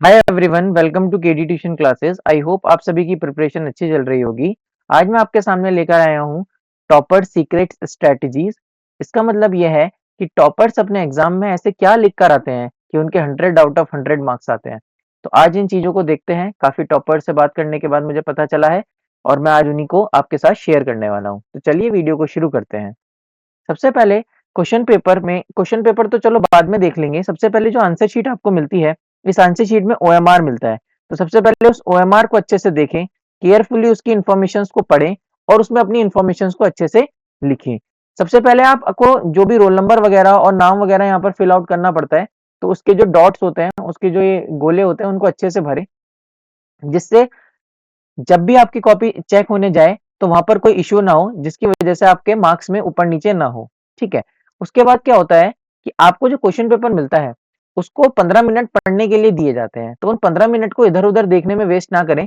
Hi everyone, welcome to KD tuition classes. I hope आप सभी की प्रिपरेशन अच्छी चल रही होगी। आज मैं आपके सामने लेकर आया हूँ टॉपर सीक्रेट्स स्ट्रेटजीज। इसका मतलब यह है कि टॉपर्स अपने एग्जाम में ऐसे क्या लिख कर आते हैं कि उनके 100 आउट ऑफ 100 मार्क्स आते हैं। तो आज इन चीज़ों को देखते हैं। काफ़ी टॉपर से बात करने के बाद मुझे पता चला है और मैं आज उन्हीं को आपके साथ शेयर करने वाला हूँ। तो चलिए वीडियो को शुरू करते हैं। सबसे पहले क्वेश्चन पेपर तो चलो बाद में देख लेंगे। सबसे पहले जो आंसर शीट आपको मिलती है, इस आंसर शीट में ओएमआर मिलता है। तो सबसे पहले उस ओएमआर को अच्छे से देखें, केयरफुली उसकी इन्फॉर्मेशंस को पढ़ें और उसमें अपनी इन्फॉर्मेशंस को अच्छे से लिखें। सबसे पहले आपको जो भी रोल नंबर वगैरह और नाम वगैरह यहाँ पर फिल आउट करना पड़ता है, तो उसके जो डॉट्स होते हैं, उसके जो ये गोले होते हैं, उनको अच्छे से भरें, जिससे जब भी आपकी कॉपी चेक होने जाए तो वहां पर कोई इश्यू ना हो, जिसकी वजह से आपके मार्क्स में ऊपर नीचे ना हो। ठीक है। उसके बाद क्या होता है कि आपको जो क्वेश्चन पेपर मिलता है उसको 15 मिनट पढ़ने के लिए दिए जाते हैं। तो उन 15 मिनट को इधर उधर देखने में वेस्ट ना करें।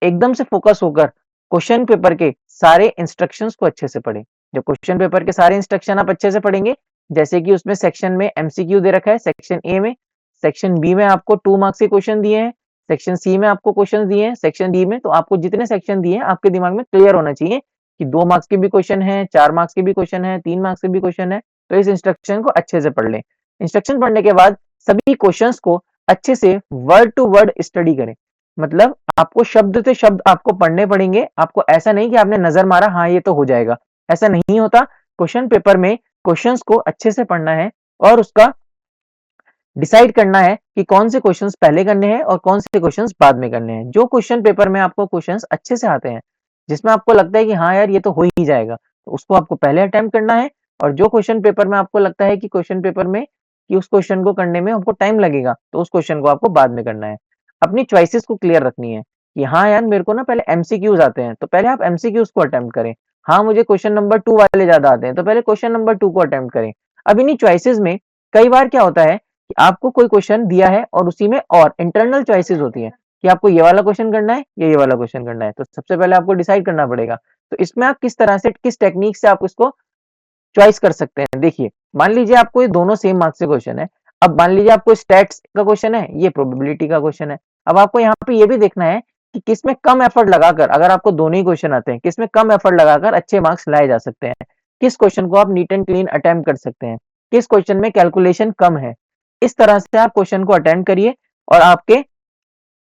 एकदम से फोकस होकर क्वेश्चन पेपर के सारे इंस्ट्रक्शंस को अच्छे से पढ़ें। जब क्वेश्चन पेपर के सारे इंस्ट्रक्शन आप अच्छे से पढ़ेंगे, जैसे कि उसमें सेक्शन में एमसीक्यू दे रखा है, सेक्शन ए में, सेक्शन बी में आपको 2 मार्क्स के क्वेश्चन दिए हैं, सेक्शन सी में आपको क्वेश्चन दिए हैं, सेक्शन डी में, तो आपको जितने सेक्शन दिए हैं आपके दिमाग में क्लियर होना चाहिए कि 2 मार्क्स के भी क्वेश्चन है, 4 मार्क्स के भी क्वेश्चन है, 3 मार्क्स के भी क्वेश्चन है। तो इस इंस्ट्रक्शन को अच्छे से पढ़ लें। इंस्ट्रक्शन पढ़ने के बाद सभी क्वेश्चंस को अच्छे से वर्ड टू वर्ड स्टडी करें। मतलब आपको शब्द से शब्द आपको पढ़ने पड़ेंगे। आपको ऐसा नहीं कि आपने नजर मारा, हाँ ये तो हो जाएगा, ऐसा नहीं होता। क्वेश्चन पेपर में क्वेश्चंस को अच्छे से पढ़ना है और उसका डिसाइड करना है कि कौन से क्वेश्चंस पहले करने हैं और कौन से क्वेश्चंस बाद में करने हैं। जो क्वेश्चन पेपर में आपको क्वेश्चंस अच्छे से आते हैं, जिसमें आपको लगता है कि हाँ यार ये तो हो ही जाएगा, तो उसको आपको पहले अटेम्प्ट करना है। और जो क्वेश्चन पेपर में आपको लगता है कि क्वेश्चन पेपर में कि उस क्वेश्चन को करने में आपको टाइम लगेगा, तो उस क्वेश्चन को आपको बाद में करना है। अपनी चॉइसेस को क्लियर रखनी है कि हाँ यार मेरे को ना पहले एमसीक्यूज आते हैं, तो पहले आप एमसीक्यूज को अटेम्प्ट करें। हाँ मुझे क्वेश्चन नंबर 2 वाले ज्यादा आते हैं, तो पहले क्वेश्चन नंबर 2 को अटेम्प्ट करें। अब इन्हीं चॉइसेस में कई बार क्या होता है कि आपको कोई क्वेश्चन दिया है और उसी में और इंटरनल चॉइसेस होती है कि आपको ये वाला क्वेश्चन करना है या ये वाला क्वेश्चन करना है। तो सबसे पहले आपको डिसाइड करना पड़ेगा। तो इसमें आप किस तरह से, किस टेक्निक से आप इसको चॉइस कर सकते हैं। देखिए, मान लीजिए आपको ये दोनों सेम मार्क्स से क्वेश्चन है। अब मान लीजिए आपको स्टैट्स का क्वेश्चन है, ये प्रोबेबिलिटी का क्वेश्चन है। अब आपको यहाँ पे ये भी देखना है कि किसमें कम एफर्ट लगाकर, अगर आपको दोनों ही क्वेश्चन आते हैं, किसमें कम एफर्ट लगाकर अच्छे मार्क्स लाए जा सकते हैं, किस क्वेश्चन को आप नीट एंड क्लीन अटेम्प्ट कर सकते हैं, किस क्वेश्चन में कैलकुलेशन कम है। इस तरह से आप क्वेश्चन को अटेम्प्ट करिए और आपके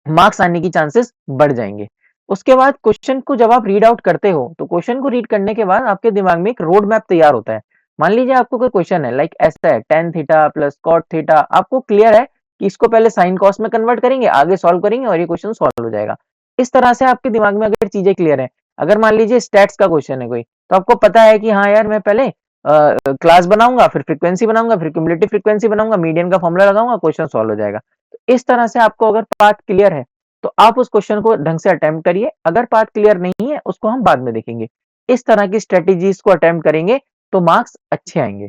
मार्क्स आने की चांसेस बढ़ जाएंगे। उसके बाद क्वेश्चन को जब आप रीड आउट करते हो, तो क्वेश्चन को रीड करने के बाद आपके दिमाग में एक रोड मैप तैयार होता है। मान लीजिए आपको कोई क्वेश्चन है, लाइक ऐसा है, ten theta plus cot theta. आपको क्लियर है कि इसको पहले साइन कॉस में कन्वर्ट करेंगे, आगे सॉल्व करेंगे और ये क्वेश्चन सॉल्व हो जाएगा। इस तरह से आपके दिमाग में अगर चीजें क्लियर है, अगर मान लीजिए स्टैट्स का क्वेश्चन है कोई, तो आपको पता है कि हाँ यार मैं पहले क्लास बनाऊंगा, फिर फ्रीक्वेंसी बनाऊंगा, फिर क्यूमुलेटिव फ्रीक्वेंसी बनाऊंगा, मीडियन का फॉर्मूला लगाऊंगा, क्वेश्चन सॉल्व हो जाएगा। तो इस तरह से आपको अगर पाथ क्लियर है, तो आप उस क्वेश्चन को ढंग से अटेम्प्ट करिए। अगर पाथ क्लियर नहीं है, उसको हम बाद में देखेंगे। इस तरह की स्ट्रेटेजीज को अटेम्प्ट करेंगे तो मार्क्स अच्छे आएंगे।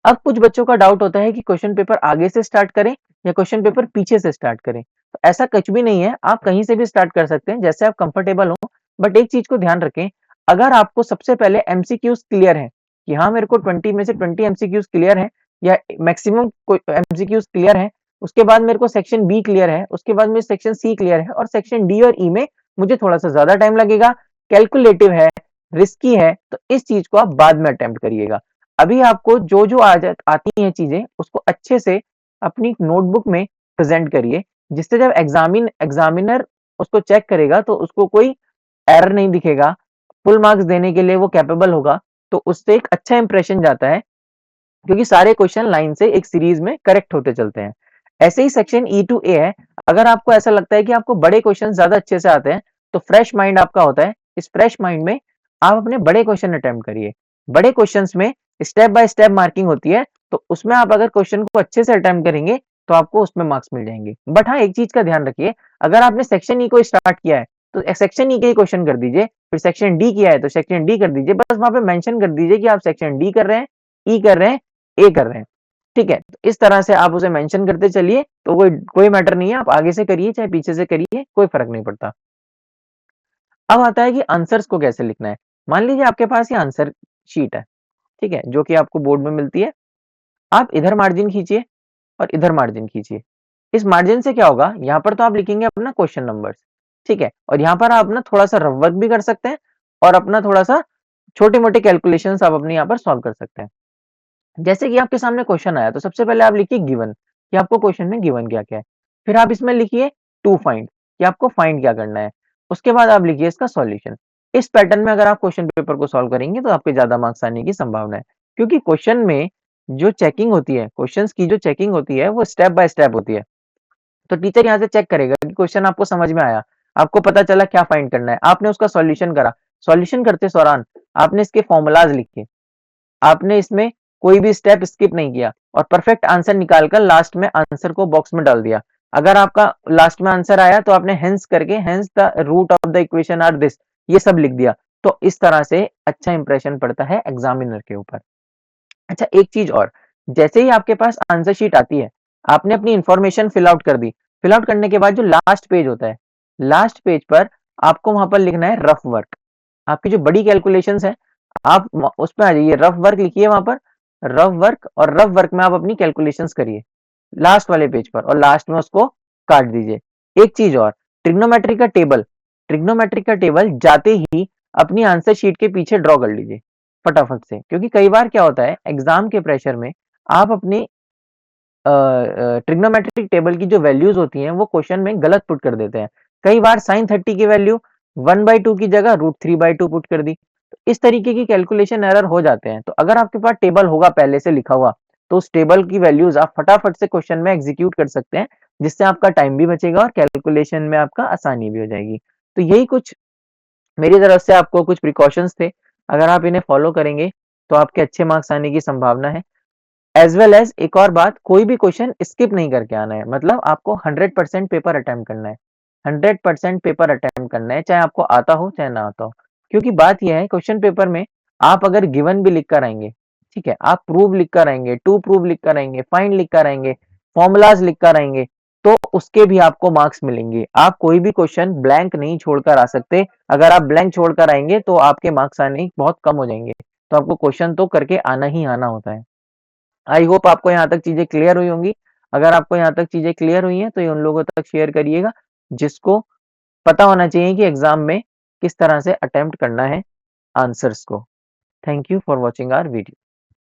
अब कुछ बच्चों का डाउट होता है कि क्वेश्चन पेपर आगे से स्टार्ट करें या क्वेश्चन पेपर पीछे से स्टार्ट करें। तो ऐसा कुछ भी नहीं है, आप कहीं से भी स्टार्ट कर सकते हैं, जैसे आप कंफर्टेबल हो। बट एक चीज को ध्यान रखें, अगर आपको सबसे पहले एमसीक्यूज क्लियर है कि हाँ मेरे को 20 में से 20 एमसीक्यूज क्लियर है या मैक्सिमम एमसीक्यूज क्लियर है, उसके बाद मेरे को सेक्शन बी क्लियर है, उसके बाद मेरे सेक्शन सी क्लियर है और सेक्शन डी और ई में मुझे थोड़ा सा ज्यादा टाइम लगेगा, कैलकुलेटिव है, रिस्की है, तो इस चीज को आप बाद में अटेम्प्ट करिएगा। अभी आपको जो जो आती हैं चीजें, उसको अच्छे से अपनी नोटबुक में प्रेजेंट करिए, जिससे जब एग्जामिनर उसको चेक करेगा तो उसको कोई एरर नहीं दिखेगा, फुल मार्क्स देने के लिए वो कैपेबल होगा। तो उससे एक अच्छा इंप्रेशन जाता है, क्योंकि सारे क्वेश्चन लाइन से एक सीरीज में करेक्ट होते चलते हैं। ऐसे ही सेक्शन ई टू ए है। अगर आपको ऐसा लगता है कि आपको बड़े क्वेश्चन ज्यादा अच्छे से आते हैं, तो फ्रेश माइंड आपका होता है, इस फ्रेश माइंड में आप अपने बड़े क्वेश्चन अटेम्प्ट करिए। बड़े क्वेश्चंस में स्टेप बाय स्टेप मार्किंग होती है, तो उसमें आप अगर क्वेश्चन को अच्छे से अटेम्प्ट करेंगे तो आपको उसमें मार्क्स मिल जाएंगे। बट हाँ, एक चीज का ध्यान रखिए, अगर आपने सेक्शन ई को स्टार्ट किया है तो सेक्शन ई के ही क्वेश्चन कर दीजिए, फिर सेक्शन डी किया है तो सेक्शन डी कर दीजिए। बस वहां पे मेंशन कर दीजिए कि आप सेक्शन डी कर रहे हैं, ई कर रहे हैं, ए कर रहे हैं। ठीक है, तो इस तरह से आप उसे मेंशन करते चलिए, तो कोई कोई मैटर नहीं है, आप आगे से करिए चाहे पीछे से करिए, कोई फर्क नहीं पड़ता। अब आता है कि आंसर्स को कैसे लिखना है। मान लीजिए आपके पास ये आंसर शीट है, ठीक है, जो कि आपको बोर्ड में मिलती है। आप इधर मार्जिन खींचिए और इधर मार्जिन खींचिए। इस मार्जिन से क्या होगा, यहाँ पर तो आप लिखेंगे अपना क्वेश्चन नंबर्स, ठीक है? और यहाँ पर आप ना थोड़ा-सा रफ वर्क भी कर सकते हैं और अपना थोड़ा-सा छोटे-मोटे कैलकुलेशंस आप अपने यहाँ पर सॉल्व कर सकते हैं। जैसे कि आपके सामने क्वेश्चन आया तो सबसे पहले आप लिखिए गिवन कि आपको क्वेश्चन में गिवन क्या-क्या है। फिर आप इसमें लिखिए टू फाइंड कि आपको फाइंड क्या करना है। उसके बाद आप लिखिए इसका सॉल्यूशन। इस पैटर्न में अगर आप क्वेश्चन पेपर को सॉल्व करेंगे तो आपके ज़्यादा मार्क्स आने की संभावना है। क्योंकि क्वेश्चन में जो चेकिंग होती है, क्वेश्चंस की जो चेकिंग होती है वो स्टेप बाय स्टेप होती है। तो टीचर यहाँ से चेक करेगा कि क्वेश्चन आपको समझ में आया, आपको पता चला क्या फाइंड करना है, आपने उसका सॉल्यूशन करा। सॉल्यूशन करते दौरान आपने इसके फॉर्मूलाज लिखे, आपने इसमें कोई भी स्टेप स्किप नहीं किया और परफेक्ट आंसर निकालकर लास्ट में आंसर को बॉक्स में डाल दिया। अगर आपका लास्ट में आंसर आया तो आपने हेंस करके hence the root of the equation are this ये सब लिख दिया। तो इस तरह से अच्छा इंप्रेशन पड़ता है एग्जामिनर के ऊपर। अच्छा एक चीज और, जैसे ही आपके पास आंसर शीट आती है, आपने अपनी इंफॉर्मेशन फिल आउट कर दी। फिल आउट करने के बाद जो लास्ट पेज होता है, लास्ट पेज पर आपको वहां पर लिखना है रफ वर्क। आपकी जो बड़ी कैलकुलेशंस है, आप उसमें आ जाइए, रफ वर्क लिखिए वहां पर, रफ वर्क, और रफ वर्क में आप अपनी कैलकुलेशंस करिए लास्ट वाले पेज पर और लास्ट में उसको काट दीजिए। एक चीज और, ट्रिग्नोमेट्री का टेबल, ट्रिग्नोमेट्री का टेबल जाते ही अपनी आंसर शीट के पीछे ड्रॉ कर लीजिए फटाफट से, क्योंकि कई बार क्या होता है एग्जाम के प्रेशर में आप अपनी ट्रिग्नोमेट्रिक टेबल की जो वैल्यूज होती हैं वो क्वेश्चन में गलत पुट कर देते हैं। कई बार साइन 30 की वैल्यू 1/2 की जगह √3/2 पुट कर दी। तो इस तरीके की कैलकुलेशन एरर हो जाते हैं। तो अगर आपके पास टेबल होगा पहले से लिखा हुआ, तो उस टेबल की वैल्यूज आप फटाफट से क्वेश्चन में एग्जीक्यूट कर सकते हैं, जिससे आपका टाइम भी बचेगा और कैलकुलेशन में आपका आसानी भी हो जाएगी। तो यही कुछ मेरी तरफ से आपको कुछ प्रिकॉशंस थे। अगर आप इन्हें फॉलो करेंगे तो आपके अच्छे मार्क्स आने की संभावना है। एज़ वेल एज़ एक और बात, कोई भी क्वेश्चन स्किप नहीं करके आना है। मतलब आपको 100% पेपर अटेम्प्ट करना है। 100% पेपर अटेम्प्ट करना है, चाहे आपको आता हो, चाहे ना आता हो। क्योंकि बात ये है क्वेश्चन पेपर में आप अगर गिवन भी लिख कर आएँगे, ठीक है? आप प्रूव लिख कर आएँगे, टू प्रूव लिख कर आएँगे, फाइंड लिख कर आएँगे, फॉर्मूलाज़ लिख कर आएँगे, तो उसके भी आपको मार्क्स मिलेंगे। आप कोई भी क्वेश्चन ब्लैंक नहीं छोड़कर आ सकते। अगर आप ब्लैंक छोड़कर आएँगे तो आपके मार्क्स आने बहुत कम हो जाएँगे। तो आपको क्वेश्चन तो करके आना ही आना होता है। आई होप आपको यहाँ तक चीज़ें क्लियर हुई होंगी। अगर आपको यहाँ तक चीज़ें क्लियर हुई हैं, तो ये उन लोगों तक शेयर करिएगा, जिसको पता होना चाहिए कि एग्ज़ाम में किस तरह से अटेम्प्ट करना है आंसर्स को। Thank you for watching our video.